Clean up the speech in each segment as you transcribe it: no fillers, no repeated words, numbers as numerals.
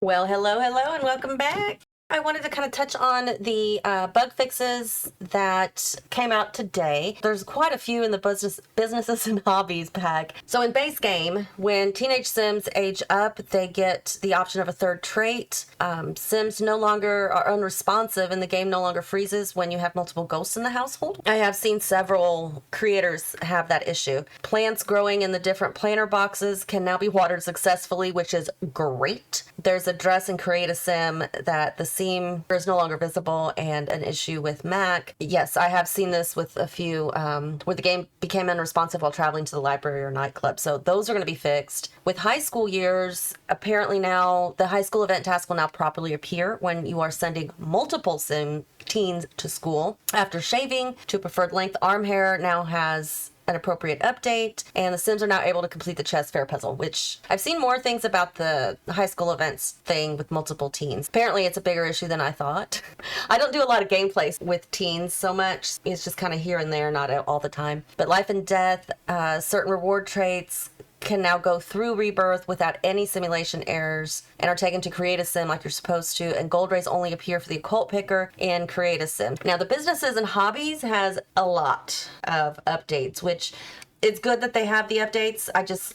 Well, hello, and welcome back. I wanted to kind of touch on the bug fixes that came out today. There's quite a few in the businesses and hobbies pack. So in base game, when teenage Sims age up, they get the option of a third trait. Sims no longer are unresponsive, and the game no longer freezes when you have multiple ghosts in the household. I have seen several creators have that issue. Plants growing in the different planter boxes can now be watered successfully, which is great. There's a dress and create a sim that the seam is no longer visible and an issue with Mac. Yes, I have seen this with a few where the game became unresponsive while traveling to the library or nightclub. So those are going to be fixed. With high school years, apparently now the high school event task will now properly appear when you are sending multiple sim teens to school. After shaving to preferred length, arm hair now has an appropriate update, and the Sims are now able to complete the chess fair puzzle, which I've seen more things about the high school events thing with multiple teens. Apparently it's a bigger issue than I thought. I don't do a lot of gameplay with teens so much. It's just kind of here and there, not all the time. But life and death, certain reward traits can now go through rebirth without any simulation errors and are taken to create a sim like you're supposed to, and gold rays only appear for the occult picker in create a sim. Now the businesses and hobbies has a lot of updates, which it's good that they have the updates.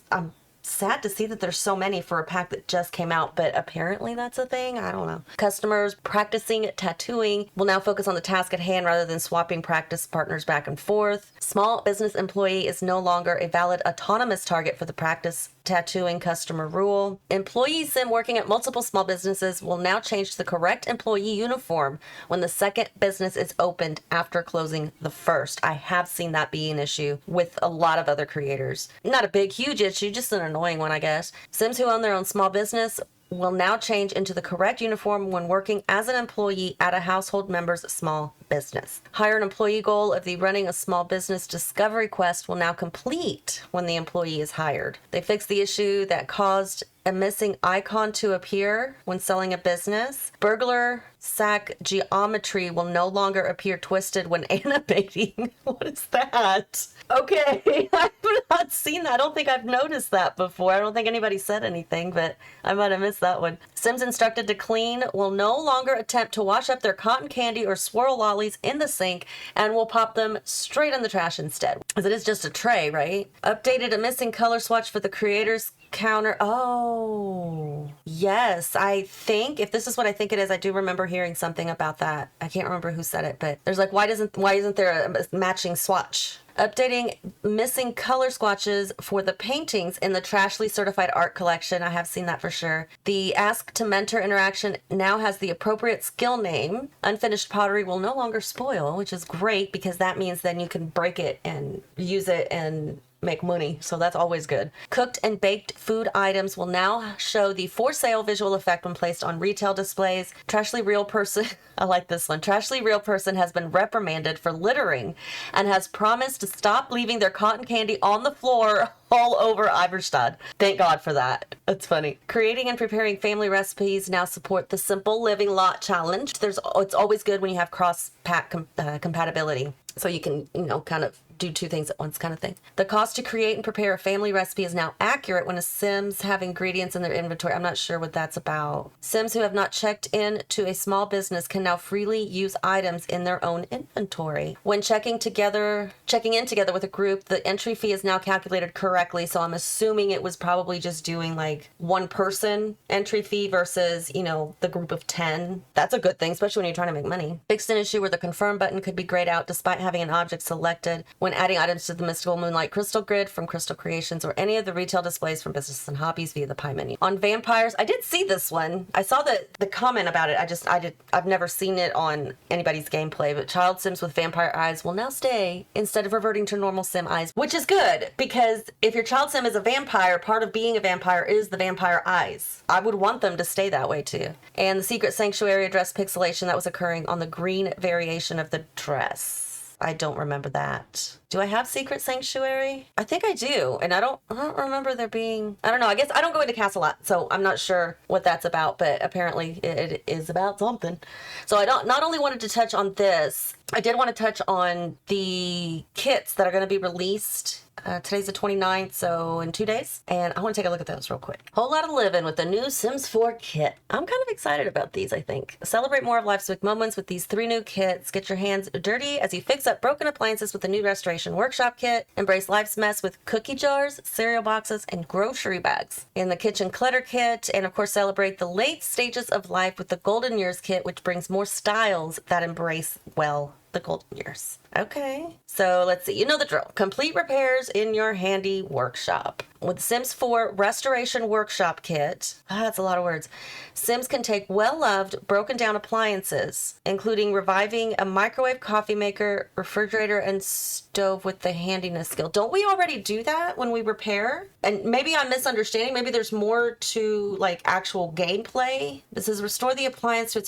I'm sad to see that there's so many for a pack that just came out, but apparently that's a thing. I don't know. Customers practicing tattooing will now focus on the task at hand rather than swapping practice partners back and forth. Small business employee is no longer a valid autonomous target for the practice tattooing customer rule. Employee sim working at multiple small businesses will now change to the correct employee uniform when the second business is opened after closing the first. I have seen that be an issue with a lot of other creators. Not a big, huge issue, just an annoying one, I guess. Sims who own their own small business will now change into the correct uniform when working as an employee at a household member's small business. Hire an employee goal of the running a small business discovery quest will now complete when the employee is hired. They fixed the issue that caused a missing icon to appear when selling a business. Burglar sack geometry will no longer appear twisted when animating. What is that? Okay, I've not seen that. I don't think I've noticed that before. I don't think anybody said anything, but I might have missed that one. Sims instructed to clean will no longer attempt to wash up their cotton candy or swirl lollies in the sink and will pop them straight in the trash instead. Because it is just a tray, right? Updated a missing color swatch for the creators counter. Oh, yes. I think if this is what I think it is, I do remember hearing something about that. I can't remember who said it, but there's like, why isn't there a matching swatch? Updating missing color swatches for the paintings in the Trashly Certified Art Collection. I have seen that for sure. The Ask to Mentor interaction now has the appropriate skill name. Unfinished pottery will no longer spoil, which is great because that means then you can break it and use it and make money, so that's always good. Cooked and baked food items will now show the for sale visual effect when placed on retail displays. Trashly Real Person, I like this one. Trashly Real Person has been reprimanded for littering and has promised to stop leaving their cotton candy on the floor all over Iverstad. Thank God for that. That's funny. Creating and preparing family recipes now support the Simple Living Lot Challenge. It's always good when you have cross pack compatibility, so you can, kind of do two things at once kind of thing. The cost to create and prepare a family recipe is now accurate when a Sims have ingredients in their inventory. I'm not sure what that's about. Sims who have not checked in to a small business can now freely use items in their own inventory. When checking in together with a group, the entry fee is now calculated correctly, so I'm assuming it was probably just doing like one person entry fee versus, the group of 10. That's a good thing, especially when you're trying to make money. Fixed an issue where the confirm button could be grayed out despite having an object selected when adding items to the Mystical Moonlight Crystal Grid from Crystal Creations or any of the retail displays from Businesses and Hobbies via the pie menu. On vampires, I did see this one. I saw the comment about it. I've never seen it on anybody's gameplay, but child Sims with vampire eyes will now stay instead of reverting to normal Sim eyes, which is good because if your child Sim is a vampire, part of being a vampire is the vampire eyes. I would want them to stay that way too. And the Secret Sanctuary address pixelation that was occurring on the green variation of the dress. I don't remember that. Do I have Secret Sanctuary? I think I do. And I don't remember there being, I don't know. I guess I don't go into cast a lot, so I'm not sure what that's about, but apparently it is about something. So I not only wanted to touch on this, I did want to touch on the kits that are going to be released. Today's the 29th, so in 2 days. And I want to take a look at those real quick. Whole lot of living with the new Sims 4 kit. I'm kind of excited about these, I think. Celebrate more of life's big moments with these 3 new kits. Get your hands dirty as you fix up broken appliances with the new Restoration Workshop kit. Embrace life's mess with cookie jars, cereal boxes, and grocery bags. In the kitchen clutter kit, and of course celebrate the late stages of life with the Golden Years kit, which brings more styles that embrace, well, the golden years. Okay, so let's see. You know the drill. Complete repairs in your handy workshop. With Sims 4 Restoration Workshop Kit, that's a lot of words. Sims can take well-loved, broken down appliances, including reviving a microwave, coffee maker, refrigerator, and stove with the handiness skill. Don't we already do that when we repair? And maybe I'm misunderstanding. Maybe there's more to like actual gameplay. This is restore the appliance to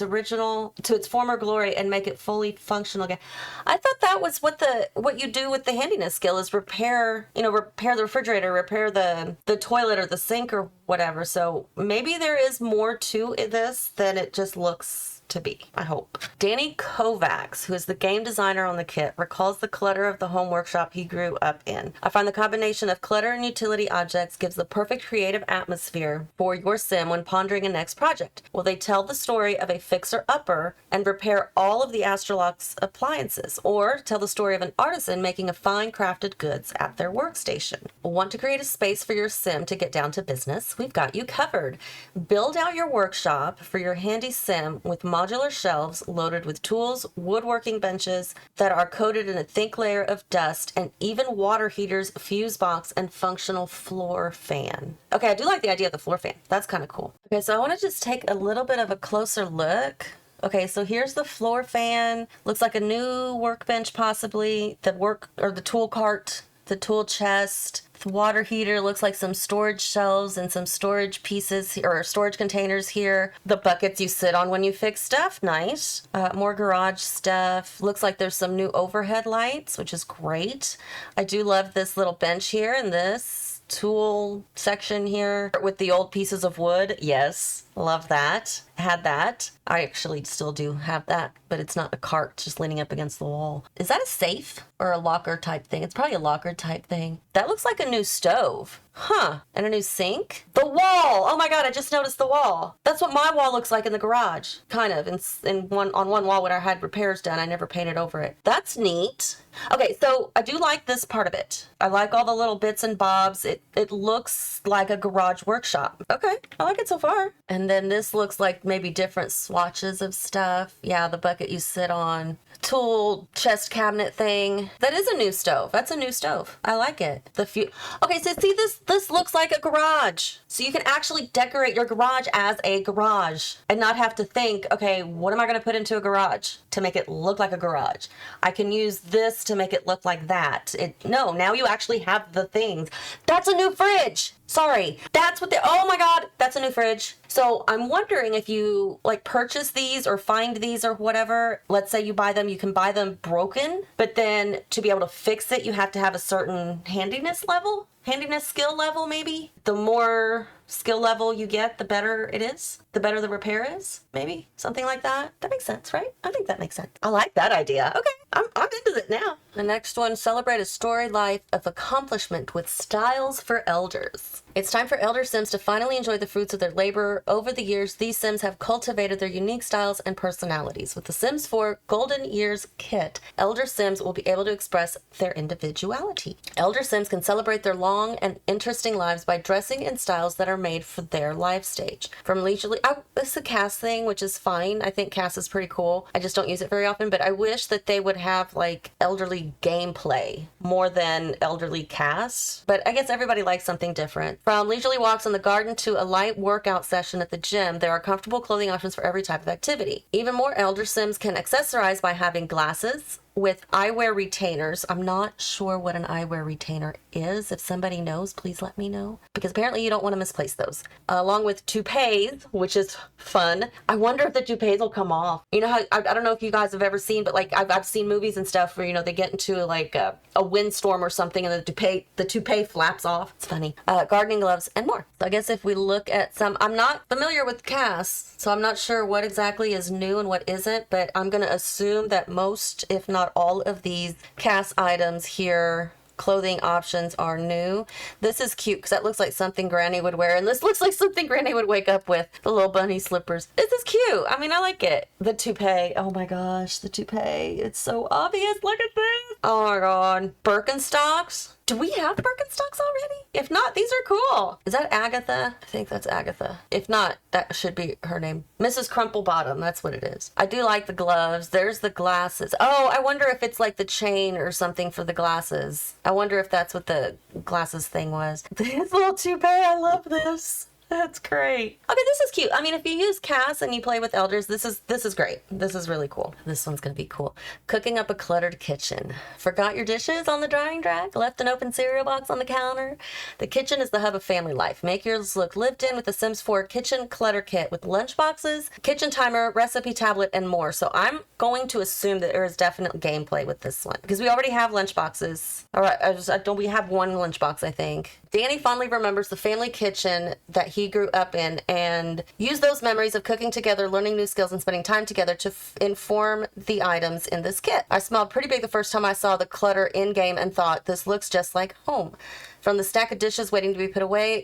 its former glory and make it fully functional again. I thought that was what you do with the handiness skill is repair the refrigerator, repair the toilet or the sink or whatever. So maybe there is more to this than it just looks to be, I hope. Danny Kovacs, who is the game designer on the kit, recalls the clutter of the home workshop he grew up in. I find the combination of clutter and utility objects gives the perfect creative atmosphere for your sim when pondering a next project. Will they tell the story of a fixer-upper and repair all of the Astrolog's appliances, or tell the story of an artisan making a fine crafted goods at their workstation? Want to create a space for your sim to get down to business? We've got you covered. Build out your workshop for your handy sim with modular shelves loaded with tools, woodworking benches that are coated in a thick layer of dust, and even water heaters, fuse box, and functional floor fan. Okay, I do like the idea of the floor fan. That's kind of cool. Okay, so I want to just take a little bit of a closer look. Okay, so here's the floor fan. Looks like a new workbench possibly. The tool cart, the tool chest. The water heater looks like some storage shelves and some storage pieces or storage containers here. The buckets you sit on when you fix stuff. Nice. More garage stuff. Looks like there's some new overhead lights, which is great. I do love this little bench here and this tool section here with the old pieces of wood. Yes, love that. Had that. I actually still do have that, but it's not a cart just leaning up against the wall. Is that a safe or a locker type thing? It's probably a locker type thing. That looks like a new stove. Huh. And a new sink. The wall. Oh my God, I just noticed the wall. That's what my wall looks like in the garage. Kind of. On one wall when I had repairs done, I never painted over it. That's neat. Okay, so I do like this part of it. I like all the little bits and bobs. It looks like a garage workshop. Okay, I like it so far. And then this looks like maybe different swatches of stuff. Yeah, the bucket you sit on. Tool chest cabinet thing. That is a new stove. That's a new stove. I like it. Okay, so see this looks like a garage. So you can actually decorate your garage as a garage and not have to think, okay, what am I going to put into a garage to make it look like a garage? I can use this to make it look like that. No, now you actually have the things. That's a new fridge. Sorry, oh my God, that's a new fridge. So I'm wondering if you like purchase these or find these or whatever, let's say you buy them, you can buy them broken, but then to be able to fix it, you have to have a certain handiness skill level maybe. The more skill level you get, the better it is. The better the repair is, maybe. Something like that. That makes sense, right? I think that makes sense. I like that idea. Okay, I'm into it now. The next one, celebrate a story life of accomplishment with styles for elders. It's time for Elder Sims to finally enjoy the fruits of their labor. Over the years, these Sims have cultivated their unique styles and personalities. With the Sims 4 Golden Years kit, Elder Sims will be able to express their individuality. Elder Sims can celebrate their long and interesting lives by dressing in styles that are made for their life stage. From leisurely, this is a cast thing, which is fine. I think cast is pretty cool. I just don't use it very often, but I wish that they would have like elderly gameplay more than elderly cast. But I guess everybody likes something different. From leisurely walks in the garden to a light workout session at the gym, there are comfortable clothing options for every type of activity. Even more, Elder Sims can accessorize by having glasses, with eyewear retainers. I'm not sure what an eyewear retainer is. If somebody knows, please let me know, because apparently you don't want to misplace those. Along with toupees, which is fun. I wonder if the toupees will come off. You know how, I don't know if you guys have ever seen, but like I've seen movies and stuff where, you know, they get into like a windstorm or something and the toupee flaps off. It's funny. Gardening gloves and more. So I guess if we look at some, I'm not familiar with casts, so I'm not sure what exactly is new and what isn't, but I'm going to assume that most, if not all of these cast items here, clothing options, are new. This is cute because that looks like something Granny would wear, and this looks like something Granny would wake up with, the little bunny slippers. This is cute. I mean, I like it. The toupee. Oh my gosh, the toupee. It's so obvious. Look at this. Oh my god. Birkenstocks. Do we have Birkenstocks already? If not, these are cool. Is that Agatha? I think that's Agatha. If not, that should be her name. Mrs. Crumplebottom, that's what it is. I do like the gloves. There's the glasses. Oh, I wonder if it's like the chain or something for the glasses. I wonder if that's what the glasses thing was. This little toupee, I love this. That's great. Okay, this is cute. I mean, if you use Cass and you play with elders, this is great. This is really cool. This one's gonna be cool. Cooking up a cluttered kitchen. Forgot your dishes on the drying rack? Left an open cereal box on the counter? The kitchen is the hub of family life. Make yours look lived in with the Sims 4 kitchen clutter kit with lunch boxes, kitchen timer, recipe tablet, and more. So I'm going to assume that there is definite gameplay with this one because we already have lunch boxes. All right, we have one lunch box, I think. Danny fondly remembers the family kitchen that he grew up in and used those memories of cooking together, learning new skills, and spending time together to inform the items in this kit. I smiled pretty big the first time I saw the clutter in-game and thought, this looks just like home. From the stack of dishes waiting to be put away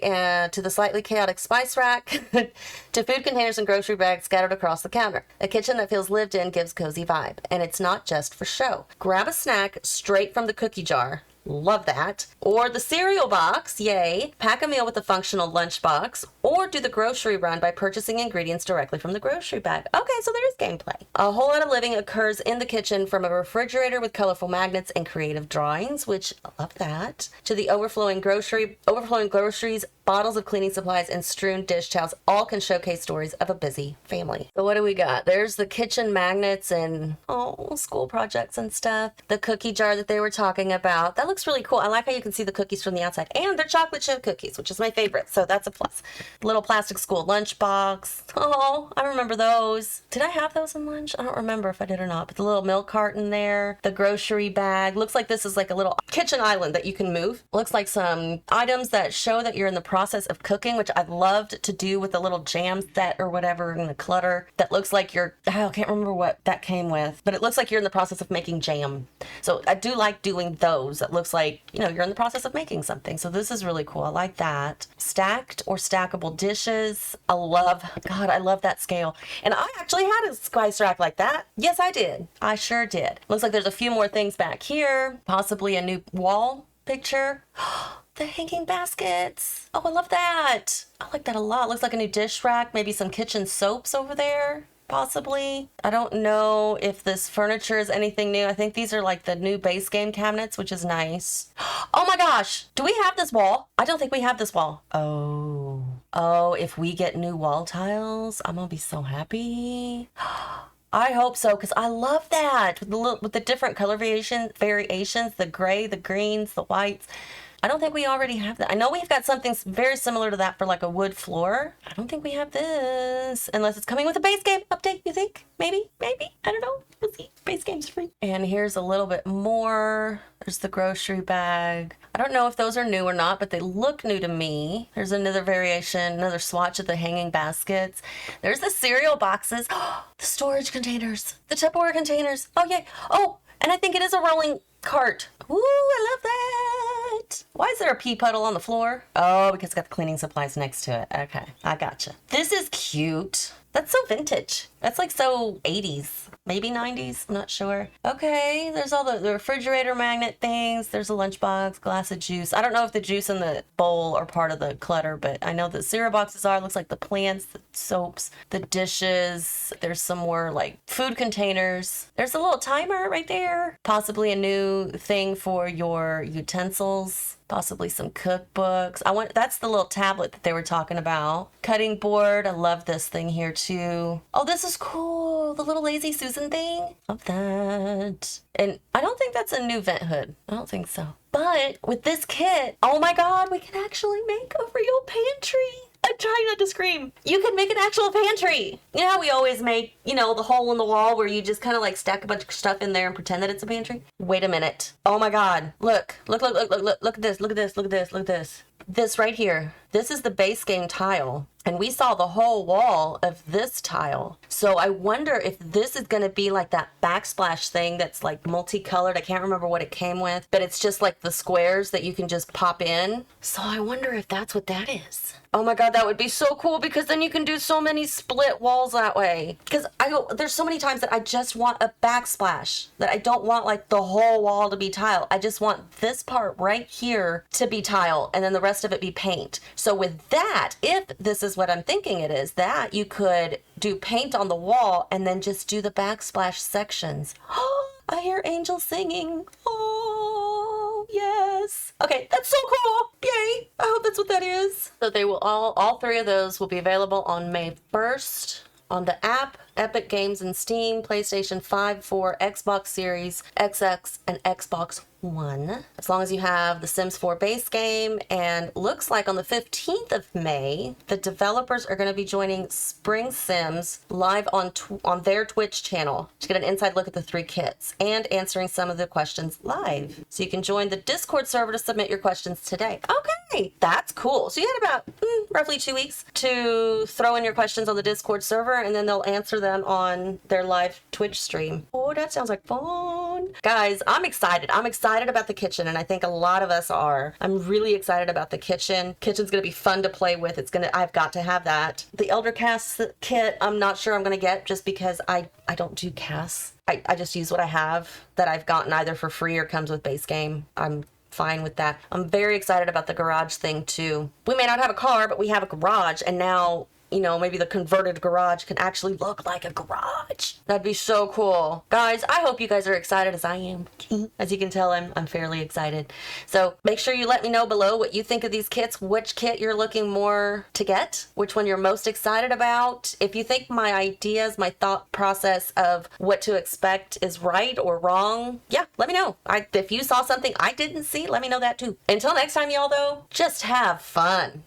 to the slightly chaotic spice rack to food containers and grocery bags scattered across the counter. A kitchen that feels lived in gives cozy vibe. And it's not just for show. Grab a snack straight from the cookie jar. Love that. Or the cereal box, yay. Pack a meal with a functional lunch box, or do the grocery run by purchasing ingredients directly from the grocery bag. Okay, so there is gameplay. A whole lot of living occurs in the kitchen, from a refrigerator with colorful magnets and creative drawings, which I love that, to the overflowing groceries, bottles of cleaning supplies, and strewn dish towels. All can showcase stories of a busy family. So what do we got? There's the kitchen magnets and school projects and stuff. The cookie jar that they were talking about. That looks really cool. I like how you can see the cookies from the outside, and they're chocolate chip cookies, which is my favorite, so that's a plus. Little plastic school lunch box. Oh, I remember those. Did I have those in lunch? I don't remember if I did or not, but the little milk carton there, the grocery bag. Looks like this is like a little kitchen island that you can move. Looks like some items that show that you're in the process of cooking, which I've loved to do with the little jam set or whatever in the clutter. That looks like I can't remember what that came with, but it looks like you're in the process of making jam. So I do like doing those. That looks like, you're in the process of making something. So this is really cool. I like that. Stacked or stackable dishes. I love that scale. And I actually had a spice rack like that. Yes, I did. I sure did. Looks like there's a few more things back here. Possibly a new wall picture. The hanging baskets. Oh, I love that. I like that a lot. Looks like a new dish rack. Maybe some kitchen soaps over there. Possibly. I don't know if this furniture is anything new. I think these are like the new base game cabinets, which is nice. Oh my gosh. Do we have this wall? I don't think we have this wall. Oh, if we get new wall tiles, I'm gonna be so happy. I hope so, because I love that with the different color variations, the gray, the greens, the whites. I don't think we already have that. I know we've got something very similar to that for like a wood floor. I don't think we have this. Unless it's coming with a base game update, you think? Maybe? I don't know. We'll see. Base game's free. And here's a little bit more. There's the grocery bag. I don't know if those are new or not, but they look new to me. There's another variation, another swatch of the hanging baskets. There's the cereal boxes. The storage containers. The Tupperware containers. Oh, yay. Oh, and I think it is a rolling cart. Ooh, I love that. Why is there a pee puddle on the floor? Oh, because it's got the cleaning supplies next to it. Okay, I gotcha. This is cute. That's so vintage. That's like so 80s, maybe 90s, I'm not sure. Okay, there's all the refrigerator magnet things. There's a lunchbox, glass of juice. I don't know if the juice and the bowl are part of the clutter, but I know the cereal boxes are. It looks like the plants, the soaps, the dishes. There's some more like food containers. There's a little timer right there. Possibly a new thing for your utensils. Possibly some cookbooks. That's the little tablet that they were talking about. Cutting board. I love this thing here too. Oh, this is cool. The little Lazy Susan thing. Love that. And I don't think that's a new vent hood. I don't think so. But with this kit, oh my God, we can actually make a real pantry. I'm trying not to scream. You can make an actual pantry. You know how we always make, the hole in the wall where you just kind of like stack a bunch of stuff in there and pretend that it's a pantry? Wait a minute. Oh my God. Look at this. Look at this. This right here. This is the base game tile. And we saw the whole wall of this tile. So I wonder if this is going to be like that backsplash thing that's like multicolored. I can't remember what it came with, but it's just like the squares that you can just pop in. So I wonder if that's what that is. Oh my God, that would be so cool because then you can do so many split walls that way. Because there's so many times that I just want a backsplash, that I don't want like the whole wall to be tile. I just want this part right here to be tile and then the rest of it be paint. So with that, if this is what I'm thinking it is, that you could do paint on the wall and then just do the backsplash sections. I hear angels singing. Oh, yes. Okay, that's so cool. Yay. I hope that's what that is. So they will all three of those will be available on May 1st on the app, Epic Games and Steam, PlayStation 5, 4, Xbox Series, XX, and Xbox One. As long as you have the Sims 4 base game, and looks like on the 15th of May, the developers are going to be joining Spring Sims live on their Twitch channel to get an inside look at the 3 kits and answering some of the questions live. So you can join the Discord server to submit your questions today. Okay, that's cool. So you had about roughly 2 weeks to throw in your questions on the Discord server, and then they'll answer them on their live Twitch stream. Oh, that sounds like fun. Guys, I'm excited. I'm excited about the kitchen, and I think a lot of us are. I'm really excited about the kitchen. Kitchen's gonna be fun to play with. I've got to have that. The Elder Cast kit, I'm not sure I'm gonna get just because I don't do casts. I just use what I have that I've gotten either for free or comes with base game. I'm fine with that. I'm very excited about the garage thing too. We may not have a car, but we have a garage, and now maybe the converted garage can actually look like a garage. That'd be so cool. Guys, I hope you guys are excited as I am. As you can tell, I'm fairly excited. So make sure you let me know below what you think of these kits, which kit you're looking more to get, which one you're most excited about. If you think my ideas, my thought process of what to expect is right or wrong, yeah, let me know. If you saw something I didn't see, let me know that too. Until next time, y'all, though, just have fun.